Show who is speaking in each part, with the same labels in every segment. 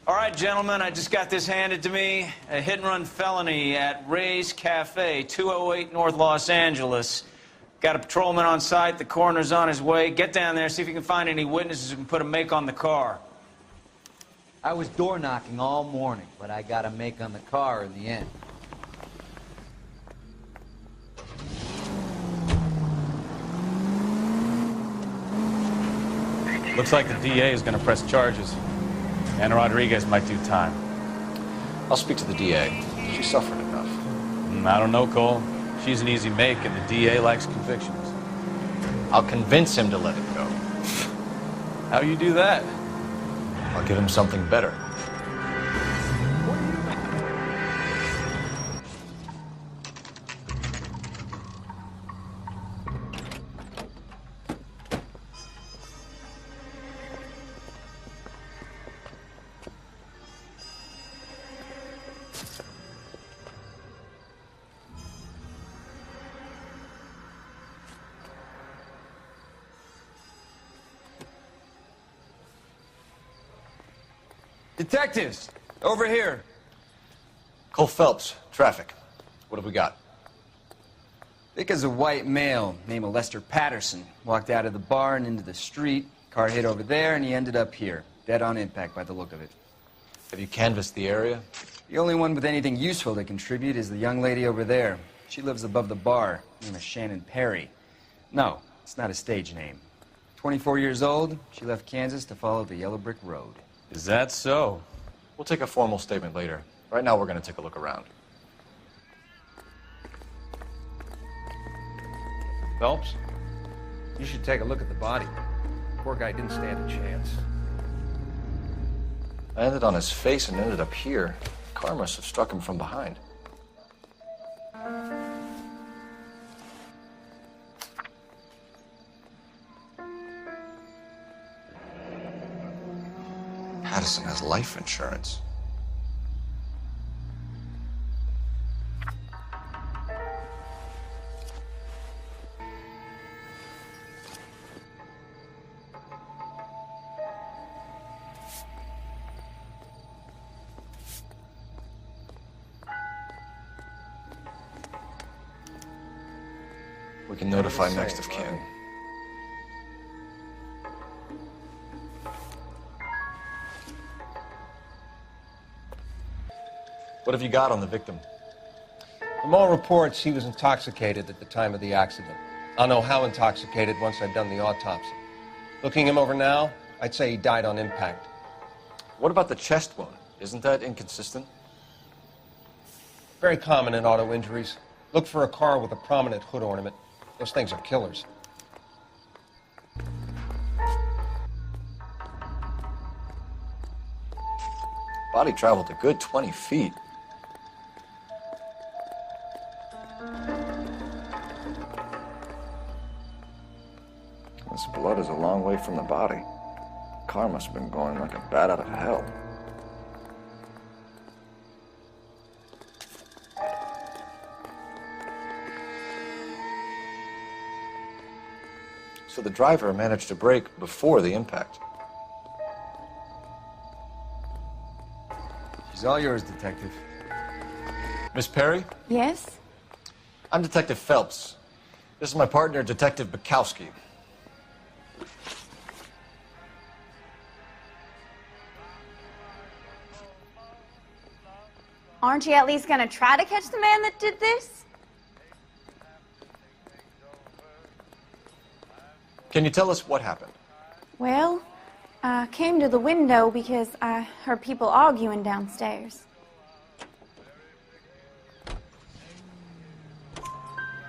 Speaker 1: All right, gentlemen, I just got this handed to me. A hit-and-run felony at Ray's Cafe, 208 North Los Angeles. Got a patrolman on site. The coroner's on his way. Get down there, see if you can find any witnesses who can put a make on the car.
Speaker 2: I was door knocking all morning, but I got a make on the car in the end.
Speaker 3: Looks like the DA is going to press charges. And Rodriguez might do time.
Speaker 4: I'll speak to the DA. She suffered enough.
Speaker 3: I don't know, Cole. She's an easy make, and the DA likes convictions.
Speaker 4: I'll convince him to let it go.
Speaker 3: How you do that?
Speaker 4: I'll give him something better.
Speaker 1: Detectives, over here.
Speaker 4: Cole Phelps, traffic. What have we got?
Speaker 5: Thick as a white male, name of Lester Patterson. Walked out of the bar and into the street. Car hit over there, and he ended up here. Dead on impact by the look of it.
Speaker 4: Have you canvassed the area?
Speaker 5: The only one with anything useful to contribute is the young lady over there. She lives above the bar. Name is Shannon Perry. No, it's not a stage name. 24 years old, she left Kansas to follow the yellow brick road.
Speaker 3: Is that so?
Speaker 4: We'll take a formal statement later. Right now, we're going to take a look around.
Speaker 6: Phelps, you should take a look at the body. Poor guy didn't stand a chance.
Speaker 4: I landed on his face and ended up here. The car must have struck him from behind. Patterson has life insurance. We can notify next of kin. What have you got on the victim?
Speaker 6: From all reports, he was intoxicated at the time of the accident. I'll know how intoxicated once I've done the autopsy. Looking him over now, I'd say he died on impact.
Speaker 4: What about the chest wound? Isn't that inconsistent?
Speaker 6: Very common in auto injuries. Look for a car with a prominent hood ornament. Those things are killers.
Speaker 4: Body traveled a good 20 feet. This blood is a long way from the body. Car must have been going like a bat out of hell. So the driver managed to brake before the impact.
Speaker 5: She's all yours, Detective.
Speaker 4: Miss Perry?
Speaker 7: Yes?
Speaker 4: I'm Detective Phelps. This is my partner, Detective Bukowski.
Speaker 7: Aren't you at least gonna try to catch the man that did this?
Speaker 4: Can you tell us what happened?
Speaker 7: Well, I came to the window because I heard people arguing downstairs.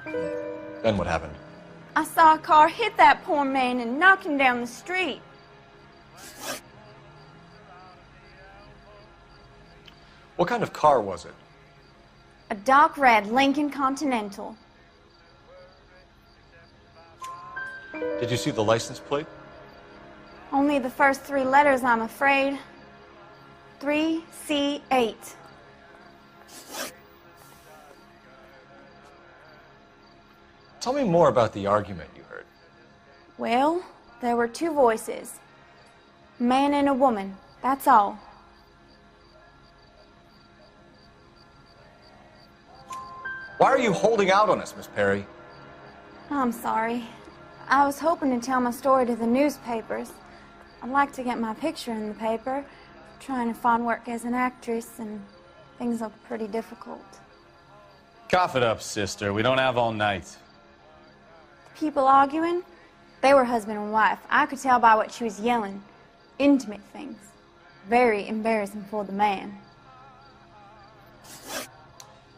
Speaker 4: Then what happened?
Speaker 7: I saw a car hit that poor man and knock him down the street.
Speaker 4: What kind of car was it?
Speaker 7: A dark red Lincoln Continental.
Speaker 4: Did you see the license plate?
Speaker 7: Only the first three letters, I'm afraid. 3C8.
Speaker 4: Tell me more about the argument you heard.
Speaker 7: Well, there were two voices. A man and a woman, that's all.
Speaker 6: Why are you holding out on us, Miss Perry?
Speaker 7: I'm sorry. I was hoping to tell my story to the newspapers. I'd like to get my picture in the paper. Trying to find work as an actress, and things look pretty difficult.
Speaker 3: Cough it up, sister. We don't have all night.
Speaker 7: People arguing? They were husband and wife. I could tell by what she was yelling. Intimate things. Very embarrassing for the man.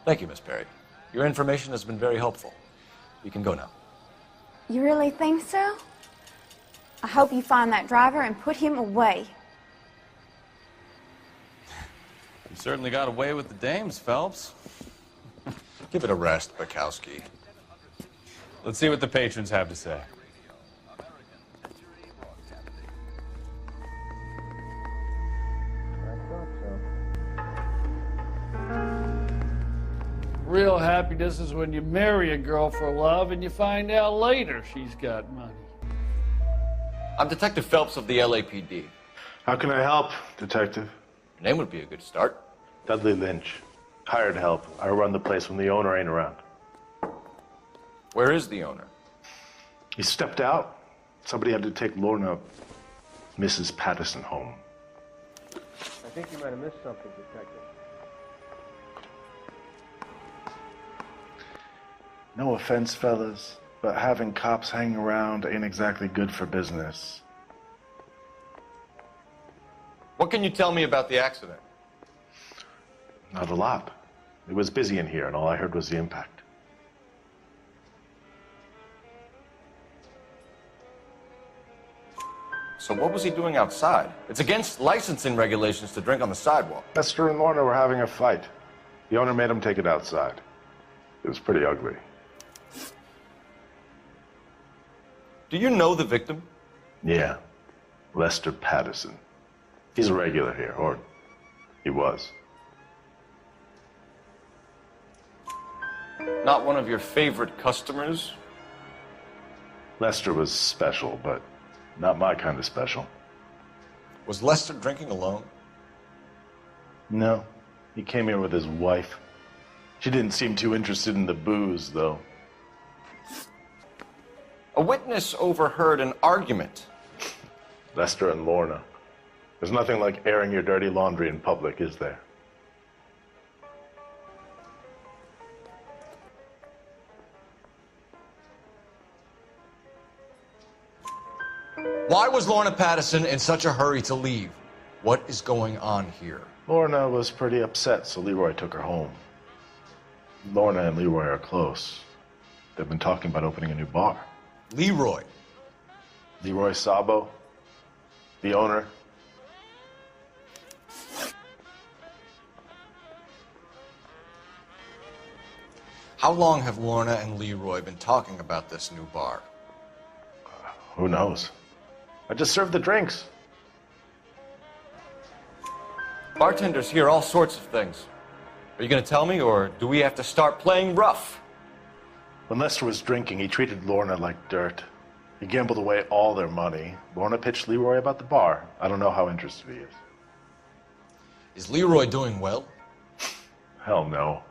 Speaker 6: Thank you, Miss Perry. Your information has been very helpful. You can go now.
Speaker 7: You really think so? I hope you find that driver and put him away.
Speaker 3: You certainly got away with the dames, Phelps.
Speaker 6: Give it a rest, Bukowski.
Speaker 3: Let's see what the patrons have to say.
Speaker 8: Real happiness is when you marry a girl for love and you find out later she's got money.
Speaker 6: I'm Detective Phelps of the LAPD.
Speaker 9: How can I help, Detective?
Speaker 6: Your name would be a good start.
Speaker 9: Dudley Lynch. Hired help. I run the place when the owner ain't around.
Speaker 6: Where is the owner?
Speaker 9: He stepped out. Somebody had to take Lorna, Mrs. Patterson, home.
Speaker 6: I think you might have missed something, Detective.
Speaker 9: No offense, fellas, but having cops hanging around ain't exactly good for business.
Speaker 6: What can you tell me about the accident?
Speaker 9: Not a lot. It was busy in here, and all I heard was the impact.
Speaker 6: So what was he doing outside? It's against licensing regulations to drink on the sidewalk.
Speaker 9: Lester and Lorna were having a fight. The owner made him take it outside. It was pretty ugly.
Speaker 6: Do you know the victim?
Speaker 9: Yeah, Lester Patterson. He's a regular here, or he was.
Speaker 6: Not one of your favorite customers?
Speaker 9: Lester was special, but not my kind of special.
Speaker 6: Was Lester drinking alone?
Speaker 9: No, he came here with his wife. She didn't seem too interested in the booze, though.
Speaker 6: A witness overheard an argument.
Speaker 9: Lester and Lorna. There's nothing like airing your dirty laundry in public, is there?
Speaker 6: Why was Lorna Patterson in such a hurry to leave? What is going on here?
Speaker 9: Lorna was pretty upset, so Leroy took her home. Lorna and Leroy are close. They've been talking about opening a new bar.
Speaker 6: Leroy.
Speaker 9: Leroy Sabo, the owner.
Speaker 6: How long have Lorna and Leroy been talking about this new bar?
Speaker 9: Who knows? I just served the drinks.
Speaker 6: Bartenders hear all sorts of things. Are you going to tell me, or do we have to start playing rough?
Speaker 9: When Lester was drinking, he treated Lorna like dirt. He gambled away all their money. Lorna pitched Leroy about the bar. I don't know how interested he is.
Speaker 6: Is Leroy doing well?
Speaker 9: Hell no.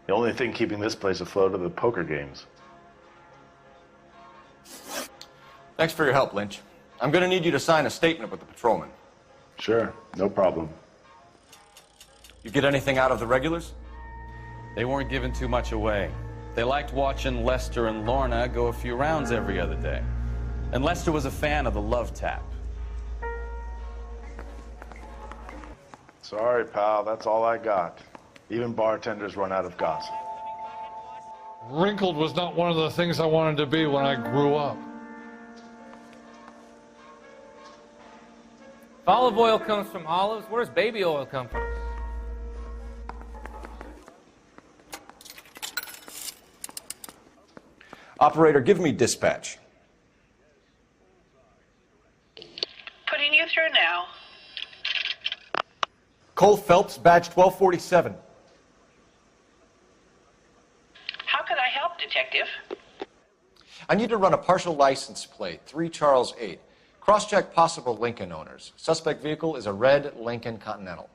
Speaker 9: The only thing keeping this place afloat are the poker games.
Speaker 6: Thanks for your help, Lynch. I'm going to need you to sign a statement with the patrolman.
Speaker 9: Sure, no problem.
Speaker 6: You get anything out of the regulars?
Speaker 3: They weren't giving too much away. They liked watching Lester and Lorna go a few rounds every other day. And Lester was a fan of the love tap.
Speaker 9: Sorry, pal, that's all I got. Even bartenders run out of gossip.
Speaker 8: Wrinkled was not one of the things I wanted to be when I grew up.
Speaker 10: If olive oil comes from olives, where does baby oil come from?
Speaker 6: Operator, give me dispatch.
Speaker 11: Putting you through now.
Speaker 6: Cole Phelps, badge 1247.
Speaker 11: How could I help, Detective?
Speaker 6: I need to run a partial license plate, 3 Charles 8. Cross-check possible Lincoln owners. Suspect vehicle is a red Lincoln Continental.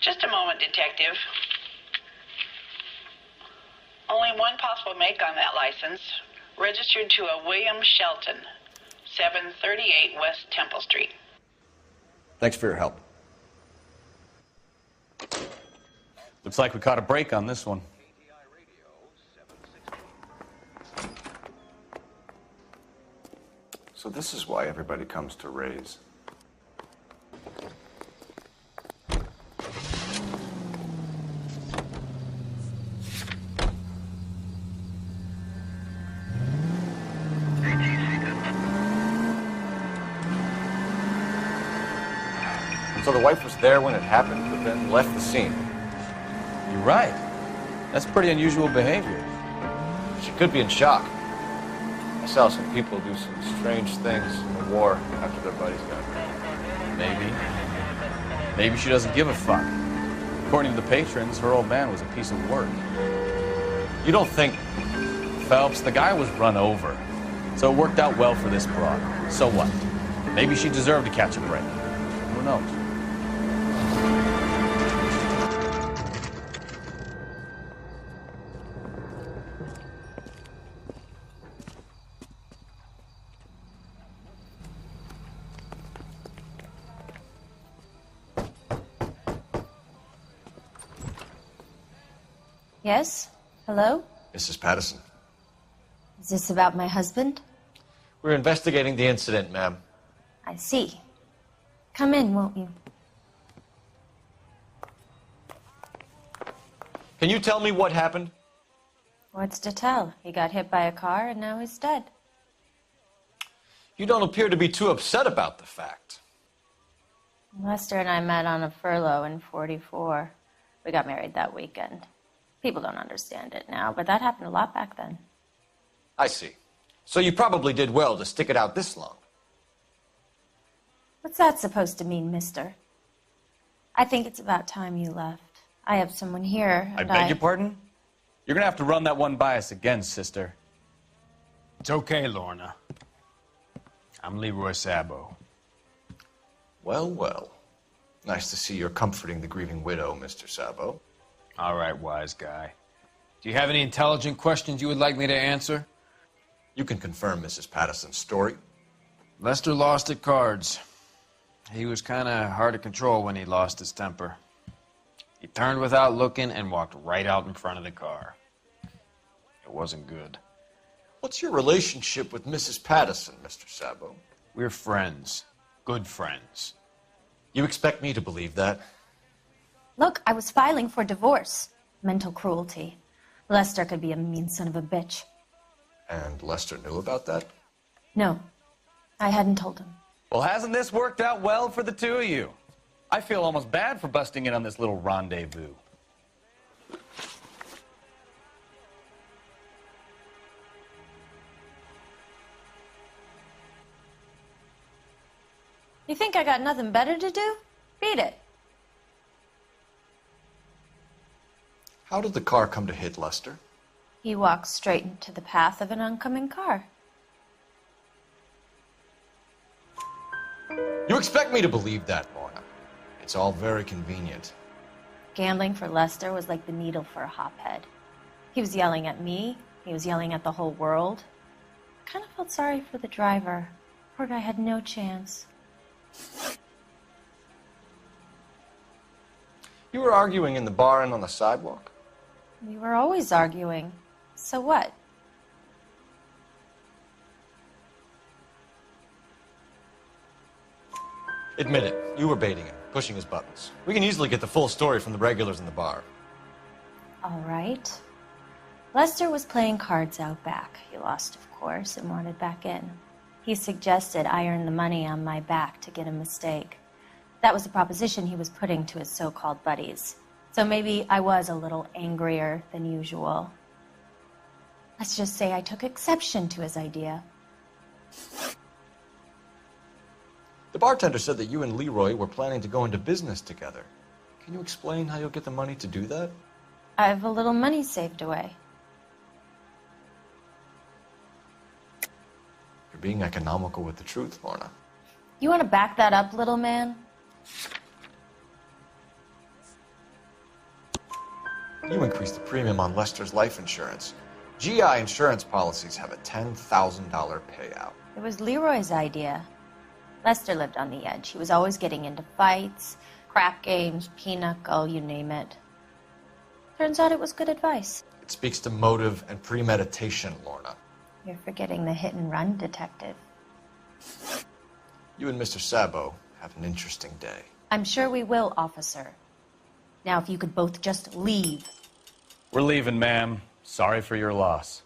Speaker 11: Just a moment, Detective. Only one possible make on that license. Registered to a William Shelton, 738 West Temple Street.
Speaker 4: Thanks for your help.
Speaker 3: Looks like we caught a break on this one.
Speaker 4: So this is why everybody comes to Ray's. So the wife was there when it happened, but then left the scene.
Speaker 3: You're right. That's pretty unusual behavior.
Speaker 4: She could be in shock. I saw some people do some strange things in the war after their buddies got hurt.
Speaker 3: Maybe. Maybe she doesn't give a fuck. According to the patrons, her old man was a piece of work.
Speaker 4: You don't think...
Speaker 3: Phelps, the guy was run over. So it worked out well for this broad. So what? Maybe she deserved to catch a break. Who knows?
Speaker 12: Yes? Hello?
Speaker 4: Mrs. Patterson.
Speaker 12: Is this about my husband?
Speaker 4: We're investigating the incident, ma'am.
Speaker 12: I see. Come in, won't you?
Speaker 4: Can you tell me what happened?
Speaker 12: What's to tell? He got hit by a car and now he's dead.
Speaker 4: You don't appear to be too upset about the fact.
Speaker 12: Lester and I met on a furlough in '44. We got married that weekend. People don't understand it now, but that happened a lot back then.
Speaker 4: I see. So you probably did well to stick it out this long.
Speaker 12: What's that supposed to mean, mister? I think it's about time you left. I have someone here,
Speaker 3: I
Speaker 12: and
Speaker 3: beg your pardon? You're gonna have to run that one by us again, sister.
Speaker 13: It's okay, Lorna. I'm Leroy Sabo.
Speaker 4: Well, well. Nice to see you're comforting the grieving widow, Mr. Sabo.
Speaker 13: All right, wise guy. Do you have any intelligent questions you would like me to answer?
Speaker 4: You can confirm Mrs. Patterson's story.
Speaker 13: Lester lost at cards. He was kind of hard to control when he lost his temper. He turned without looking and walked right out in front of the car. It wasn't good.
Speaker 4: What's your relationship with Mrs. Patterson, Mr. Sabo?
Speaker 13: We're friends. Good friends.
Speaker 4: You expect me to believe that?
Speaker 12: Look, I was filing for divorce. Mental cruelty. Lester could be a mean son of a bitch.
Speaker 4: And Lester knew about that?
Speaker 12: No, I hadn't told him.
Speaker 3: Well, hasn't this worked out well for the two of you? I feel almost bad for busting in on this little rendezvous.
Speaker 12: You think I got nothing better to do? Beat it.
Speaker 4: How did the car come to hit Lester?
Speaker 12: He walked straight into the path of an oncoming car.
Speaker 4: You expect me to believe that, Lorna? It's all very convenient.
Speaker 12: Gambling for Lester was like the needle for a hophead. He was yelling at me. He was yelling at the whole world. I kind of felt sorry for the driver. Poor guy had no chance.
Speaker 4: You were arguing in the bar and on the sidewalk?
Speaker 12: We were always arguing. So what?
Speaker 4: Admit it, you were baiting him, pushing his buttons. We can easily get the full story from the regulars in the bar.
Speaker 12: All right. Lester was playing cards out back. He lost, of course, and wanted back in. He suggested I earn the money on my back to get a mistake. That was the proposition he was putting to his so-called buddies. So maybe I was a little angrier than usual. Let's just say I took exception to his idea.
Speaker 4: The bartender said that you and Leroy were planning to go into business together. Can you explain how you'll get the money to do that?
Speaker 12: I have a little money saved away.
Speaker 4: You're being economical with the truth, Lorna.
Speaker 12: You want to back that up, little man?
Speaker 4: You increased the premium on Lester's life insurance. GI insurance policies have a $10,000 payout.
Speaker 12: It was Leroy's idea. Lester lived on the edge. He was always getting into fights, crap games, pinochle, you name it. Turns out it was good advice.
Speaker 4: It speaks to motive and premeditation, Lorna.
Speaker 12: You're forgetting the hit-and-run detective.
Speaker 4: You and Mr. Sabo have an interesting day.
Speaker 12: I'm sure we will, officer. Now, if you could both just leave.
Speaker 3: We're leaving, ma'am. Sorry for your loss.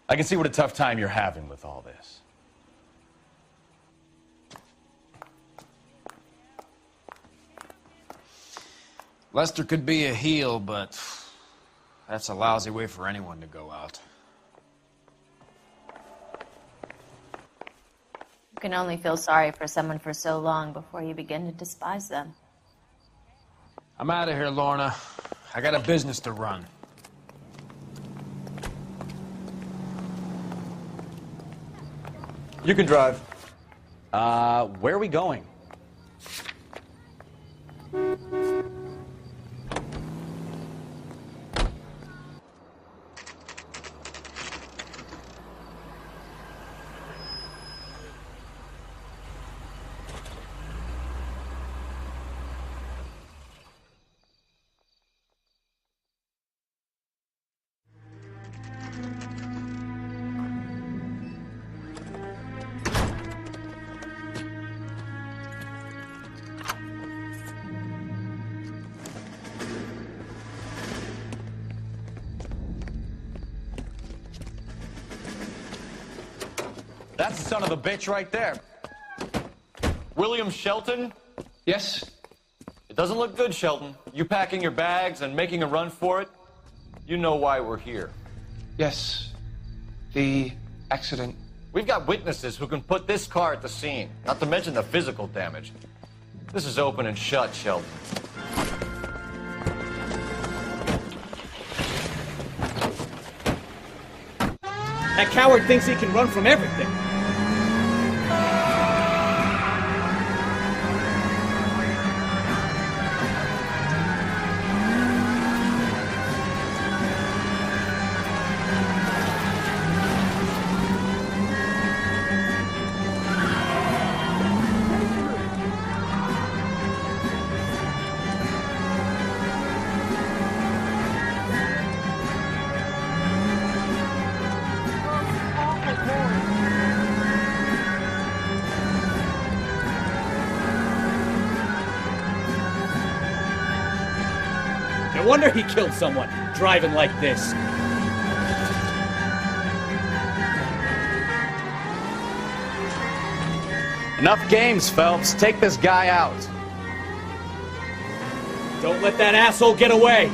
Speaker 3: I can see what a tough time you're having with all this.
Speaker 13: Lester could be a heel, but that's a lousy way for anyone to go out.
Speaker 12: You can only feel sorry for someone for so long before you begin to despise them.
Speaker 13: I'm out of here, Lorna. I got a business to run.
Speaker 3: You can drive. Where are we going? That's the son of a bitch right there.
Speaker 4: William Shelton?
Speaker 6: Yes?
Speaker 4: It doesn't look good, Shelton. You packing your bags and making a run for it? You know why we're here.
Speaker 6: Yes. The accident.
Speaker 4: We've got witnesses who can put this car at the scene, not to mention the physical damage. This is open and shut, Shelton.
Speaker 1: That coward thinks he can run from everything. No wonder he killed someone, driving like this.
Speaker 3: Enough games, Phelps. Take this guy out.
Speaker 1: Don't let that asshole get away.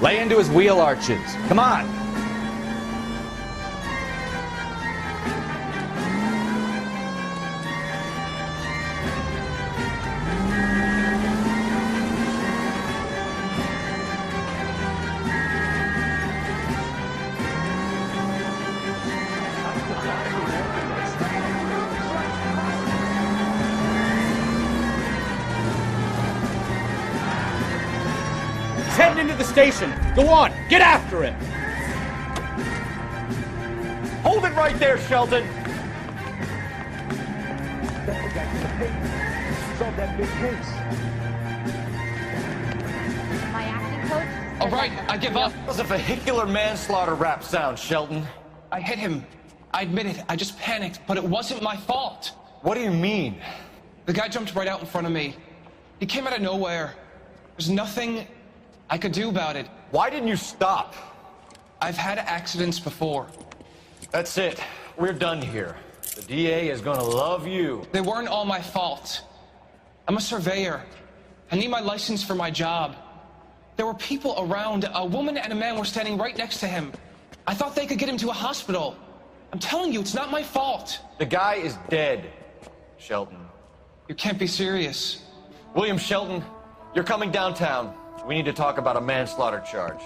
Speaker 3: Lay into his wheel arches. Come on.
Speaker 1: He's heading into the station. Go on, get after him.
Speaker 4: Hold it right there, Shelton.
Speaker 14: Solve that big case.
Speaker 12: My acting coach?
Speaker 14: All right, I give up.
Speaker 4: That was a vehicular manslaughter rap sound, Shelton.
Speaker 14: I hit him. I admit it. I just panicked, but it wasn't my fault.
Speaker 4: What do you mean?
Speaker 14: The guy jumped right out in front of me. He came out of nowhere. There's nothing I could do about it.
Speaker 4: Why didn't you stop?
Speaker 14: I've had accidents before.
Speaker 4: That's it. We're done here. The DA is gonna love you.
Speaker 14: They weren't all my fault. I'm a surveyor. I need my license for my job. There were people around. A woman and a man were standing right next to him. I thought they could get him to a hospital. I'm telling you, it's not my fault.
Speaker 4: The guy is dead, Shelton.
Speaker 14: You can't be serious.
Speaker 4: William Shelton, you're coming downtown. We need to talk about a manslaughter charge.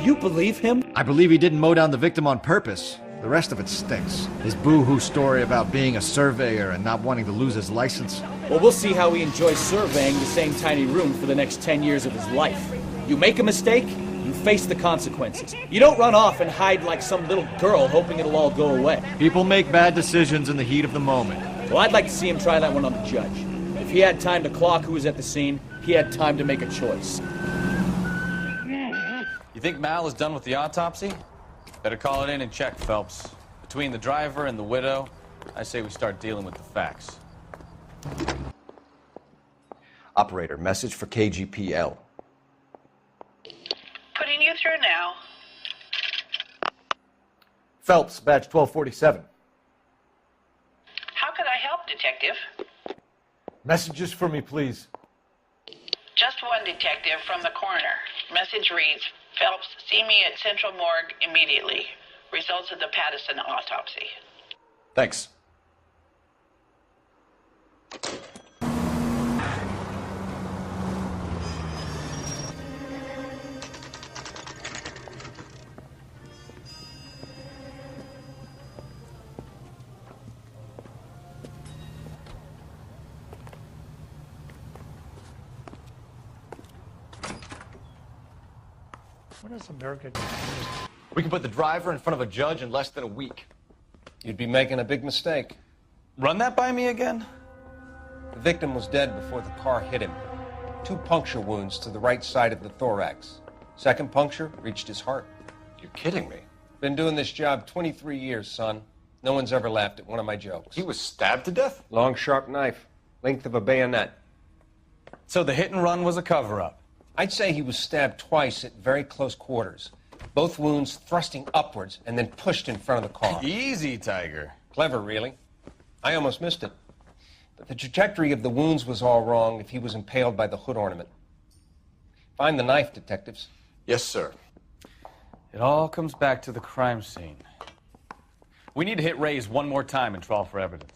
Speaker 15: you believe him?
Speaker 16: I believe he didn't mow down the victim on purpose. The rest of it stinks. His boo-hoo story about being a surveyor and not wanting to lose his license.
Speaker 15: Well, we'll see how he enjoys surveying the same tiny room for the next 10 years of his life. You make a mistake, you face the consequences. You don't run off and hide like some little girl hoping it'll all go away.
Speaker 16: People make bad decisions in the heat of the moment.
Speaker 15: Well, I'd like to see him try that one on the judge. If he had time to clock who was at the scene, he had time to make a choice.
Speaker 3: You think Mal is done with the autopsy? Better call it in and check, Phelps. Between the driver and the widow, I say we start dealing with the facts.
Speaker 17: Operator, message for KGPL.
Speaker 11: Putting you through now.
Speaker 17: Phelps, badge 1247.
Speaker 11: How could I help, Detective?
Speaker 17: Messages for me, please.
Speaker 11: Just one detective from the coroner. Message reads, Phelps, see me at Central Morgue immediately. Results of the Patterson autopsy.
Speaker 17: Thanks.
Speaker 9: What does America do?
Speaker 4: We can put the driver in front of a judge in less than a week.
Speaker 6: You'd be making a big mistake.
Speaker 3: Run that by me again?
Speaker 6: The victim was dead before the car hit him. 2 puncture wounds to the right side of the thorax. Second puncture reached his heart.
Speaker 4: You're kidding me.
Speaker 6: Been doing this job 23 years, son. No one's ever laughed at one of my jokes.
Speaker 4: He was stabbed to death?
Speaker 6: Long, sharp knife. Length of a bayonet.
Speaker 3: So the hit and run was a cover-up?
Speaker 6: I'd say he was stabbed twice at very close quarters. Both wounds thrusting upwards and then pushed in front of the car.
Speaker 3: Easy, Tiger.
Speaker 6: Clever, really. I almost missed it. But the trajectory of the wounds was all wrong if he was impaled by the hood ornament. Find the knife, detectives.
Speaker 4: Yes, sir.
Speaker 3: It all comes back to the crime scene. We need to hit Ray's one more time and trawl for evidence.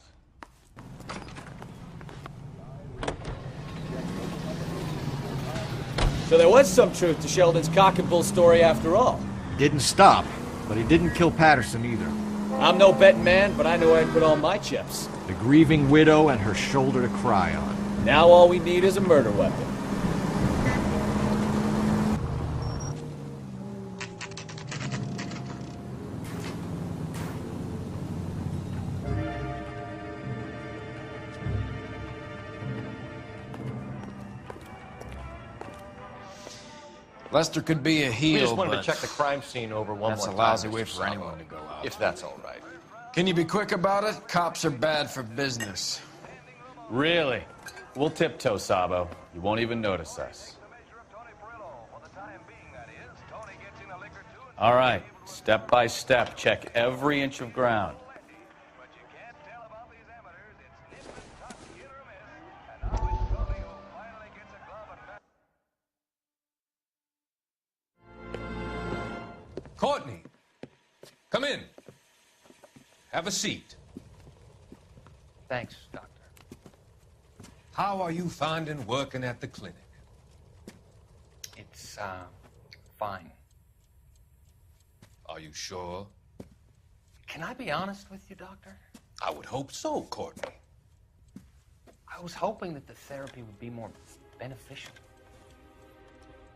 Speaker 15: So there was some truth to Sheldon's cock and bull story after all.
Speaker 16: Didn't stop, but he didn't kill Patterson either.
Speaker 15: I'm no betting man, but I know I'd put all my chips.
Speaker 16: The grieving widow and her shoulder to cry on.
Speaker 15: Now all we need is a murder weapon.
Speaker 13: Lester could be a heel,
Speaker 4: We just wanted
Speaker 13: but
Speaker 4: to check the crime scene over one more time.
Speaker 13: that's a lousy way
Speaker 4: Mr.
Speaker 13: for anyone to go out.
Speaker 4: If that's all right.
Speaker 13: Can you be quick about it? Cops are bad for business.
Speaker 3: Really? We'll tiptoe, Sabo. You won't even notice us. All right, step by step, check every inch of ground.
Speaker 18: Courtney, come in. Have a seat.
Speaker 10: Thanks, Doctor.
Speaker 18: How are you finding working at the clinic?
Speaker 10: It's, fine.
Speaker 18: Are you sure?
Speaker 10: Can I be honest with you, Doctor?
Speaker 18: I would hope so, Courtney.
Speaker 10: I was hoping that the therapy would be more beneficial.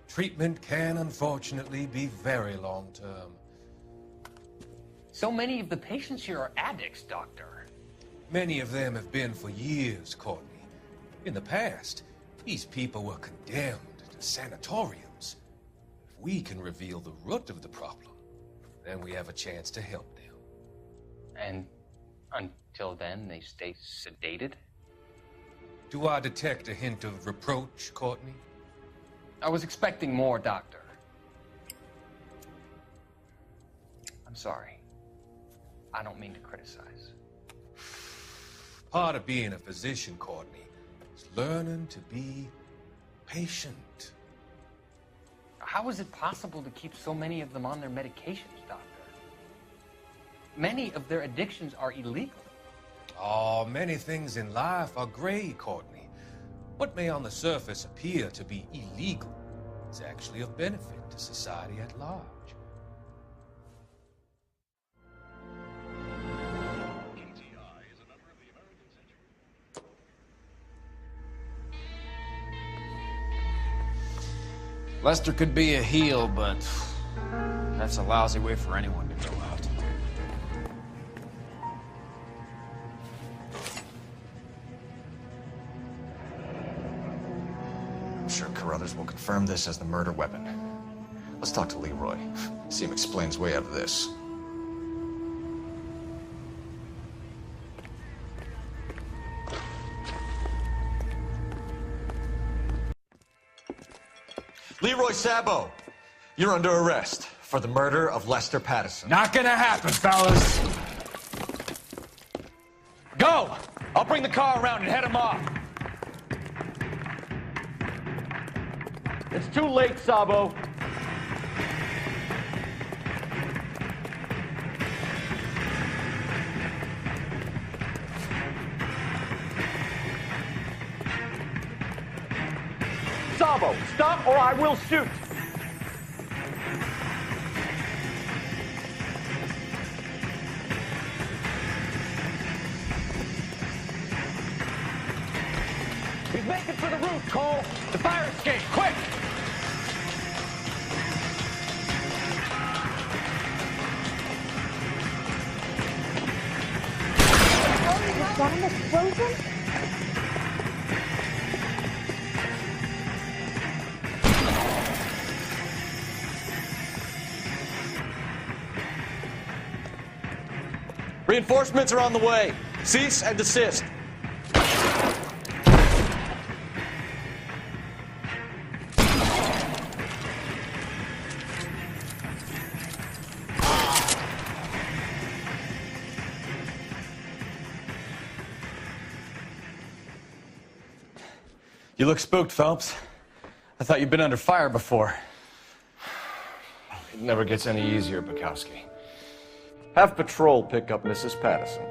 Speaker 18: Treatment can, unfortunately, be very long-term.
Speaker 10: So many of the patients here are addicts, Doctor.
Speaker 18: Many of them have been for years, Courtney. In the past, these people were condemned to sanatoriums. If we can reveal the root of the problem, then we have a chance to help them.
Speaker 10: And until then, they stay sedated?
Speaker 18: Do I detect a hint of reproach, Courtney?
Speaker 10: I was expecting more, Doctor. I'm sorry. I don't mean to criticize.
Speaker 18: Part of being a physician, Courtney, is learning to be patient.
Speaker 10: How is it possible to keep so many of them on their medications, Doctor? Many of their addictions are illegal.
Speaker 18: Oh, many things in life are gray, Courtney. What may on the surface appear to be illegal It's actually of benefit to society at large.
Speaker 13: Lester could be a heel, but that's a lousy way for anyone to go out.
Speaker 17: I'm sure Carruthers will confirm this as the murder weapon. Let's talk to Leroy. See him explain his way out of this. Leroy Sabo, you're under arrest for the murder of Lester Patterson.
Speaker 3: Not gonna happen, fellas. Go! I'll bring the car around and head him off.
Speaker 4: It's too late, Sabo. Sabo, stop or I will shoot.
Speaker 3: He's making for the roof, Cole. The fire escape, quick!
Speaker 7: Is that an explosion?
Speaker 17: Reinforcements are on the way. Cease and desist.
Speaker 3: You look spooked, Phelps. I thought you'd been under fire before.
Speaker 4: It never gets any easier, Bukowski. Have patrol pick up Mrs. Patterson.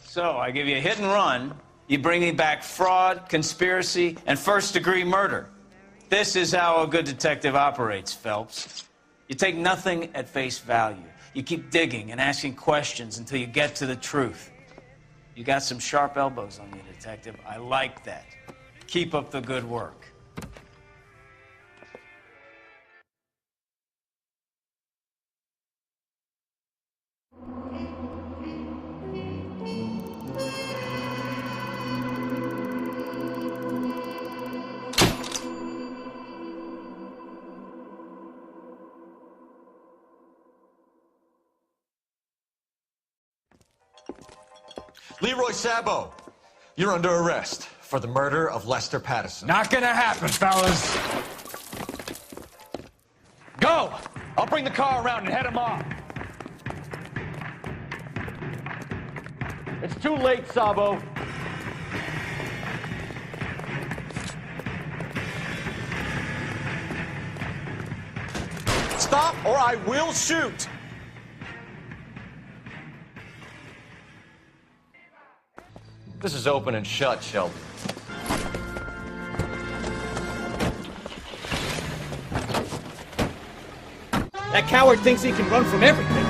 Speaker 1: So, I give you a hit and run. You bring me back fraud, conspiracy, and first-degree murder. This is how a good detective operates, Phelps. You take nothing at face value. You keep digging and asking questions until you get to the truth. You got some sharp elbows on you, detective. I like that. Keep up the good work.
Speaker 17: Leroy Sabo, you're under arrest for the murder of Lester Patterson.
Speaker 3: Not gonna happen, fellas. Go! I'll bring the car around and head him off.
Speaker 4: It's too late, Sabo.
Speaker 17: Stop or I will shoot.
Speaker 4: This is open and shut, Sheldon.
Speaker 15: That coward thinks he can run from everything.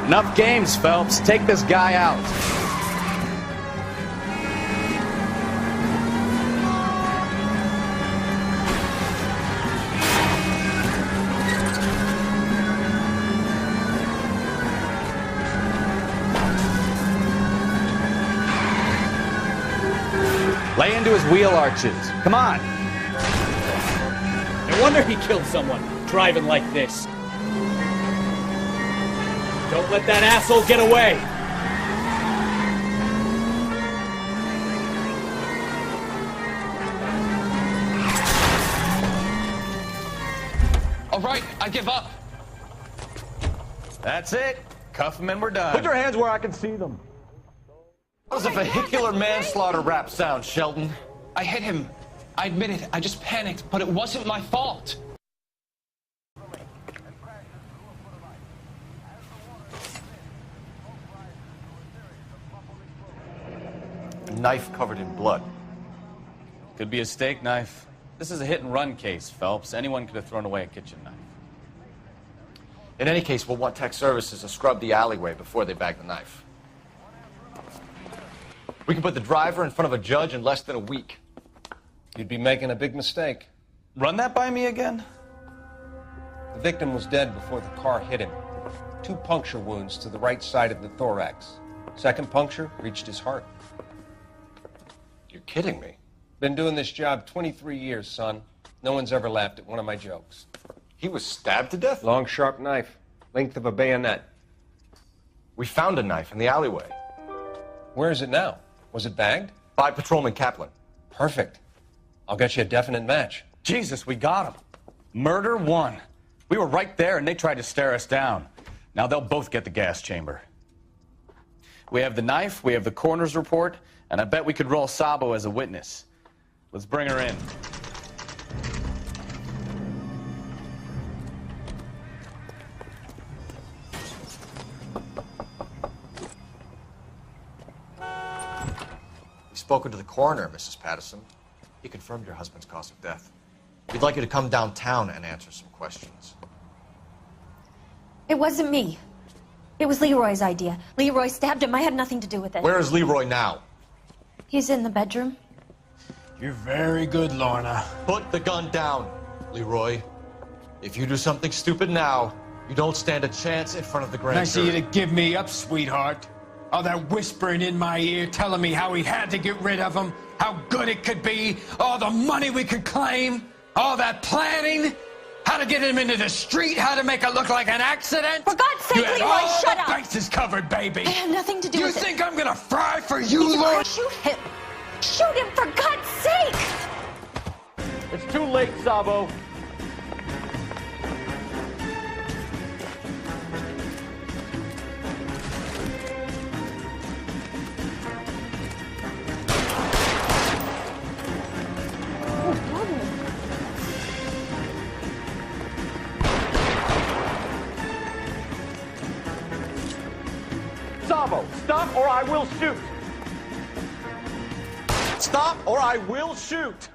Speaker 3: Enough games, Phelps. Take this guy out. Lay into his wheel arches. Come on.
Speaker 15: No wonder he killed someone, driving like this. Don't let that asshole get away!
Speaker 14: All right, I give up.
Speaker 3: That's it. Cuff him and we're done.
Speaker 4: Put your hands where I can see them. That was a vehicular manslaughter rap sound, Sheldon.
Speaker 14: I hit him. I admit it. I just panicked, but it wasn't my fault.
Speaker 17: knife covered in blood.
Speaker 3: Could be a steak knife. This is a hit-and-run case, Phelps. Anyone could have thrown away a kitchen knife.
Speaker 17: In any case, we'll want tech services to scrub the alleyway before they bag the knife. We can put the driver in front of a judge in less than a week.
Speaker 6: You'd be making a big mistake.
Speaker 3: Run that by me again?
Speaker 6: The victim was dead before the car hit him. 2 puncture wounds to the right side of the thorax. Second puncture reached his heart.
Speaker 17: You're kidding me.
Speaker 6: Been doing this job 23 years, son. No one's ever laughed at one of my jokes.
Speaker 17: He was stabbed to death?
Speaker 6: Long, sharp knife. Length of a bayonet.
Speaker 17: We found a knife in the alleyway.
Speaker 6: Where is it now? Was it bagged?
Speaker 17: By Patrolman Kaplan.
Speaker 6: Perfect. I'll get you a definite match.
Speaker 3: Jesus, we got him. Murder 1. We were right there and they tried to stare us down. Now they'll both get the gas chamber. We have the knife, we have the coroner's report, and I bet we could roll Sabo as a witness. Let's bring her in.
Speaker 17: We've spoken to the coroner, Mrs. Patterson. He confirmed your husband's cause of death. We'd like you to come downtown and answer some questions.
Speaker 12: It wasn't me. It was Leroy's idea. Leroy stabbed him. I had nothing to do with it.
Speaker 17: Where is Leroy now?
Speaker 12: He's in the bedroom.
Speaker 13: You're very good, Lorna.
Speaker 17: Put the gun down, Leroy. If you do something stupid now, you don't stand a chance in front of the grand
Speaker 13: Nice of
Speaker 17: jury.
Speaker 13: you to give me up, sweetheart. All that whispering in my ear telling me how we had to get rid of him, how good it could be, all the money we could claim, all that planning, how to get him into the street, how to make it look like an accident.
Speaker 12: For God's sake,
Speaker 13: you had
Speaker 12: Leroy,
Speaker 13: all
Speaker 12: shut
Speaker 13: the
Speaker 12: up.
Speaker 13: bases covered, baby.
Speaker 12: I had nothing to do
Speaker 13: You
Speaker 12: with it.
Speaker 13: think I'm gonna fry for you, Lord?
Speaker 12: Shoot him. Shoot him, for God's sake.
Speaker 10: It's too late, Sabo. Sabo, stop or I will shoot. Stop or I will shoot.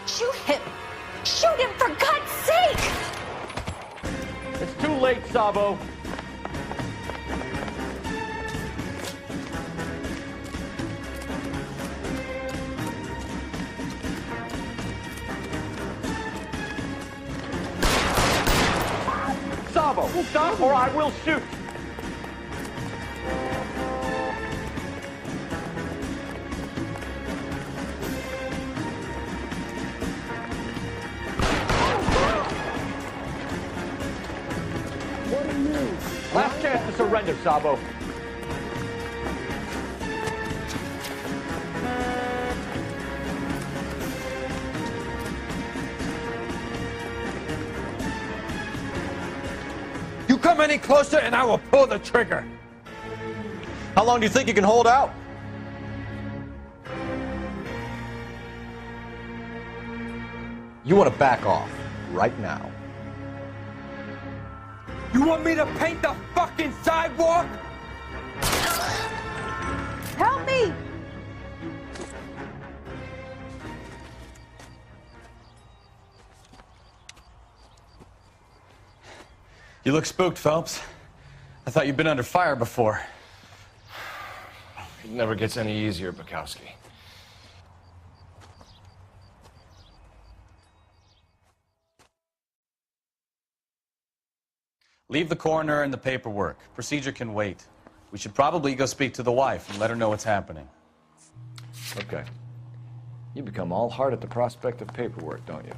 Speaker 12: Shoot him. Shoot him, for God's sake.
Speaker 10: It's too late, Sabo. Sabo, stop or I will shoot. What are you? Last chance to surrender, Sabo.
Speaker 13: You come any closer and I will pull the trigger.
Speaker 17: How long do you think you can hold out? You want to back off right now.
Speaker 13: You want me to paint the fucking sidewalk?
Speaker 7: Help me!
Speaker 3: You look spooked, Phelps. I thought you'd been under fire before.
Speaker 4: It never gets any easier, Bukowski.
Speaker 3: Leave the coroner and the paperwork. Procedure can wait. We should probably go speak to the wife and let her know what's happening.
Speaker 4: Okay. You become all heart at the prospect of paperwork, don't you?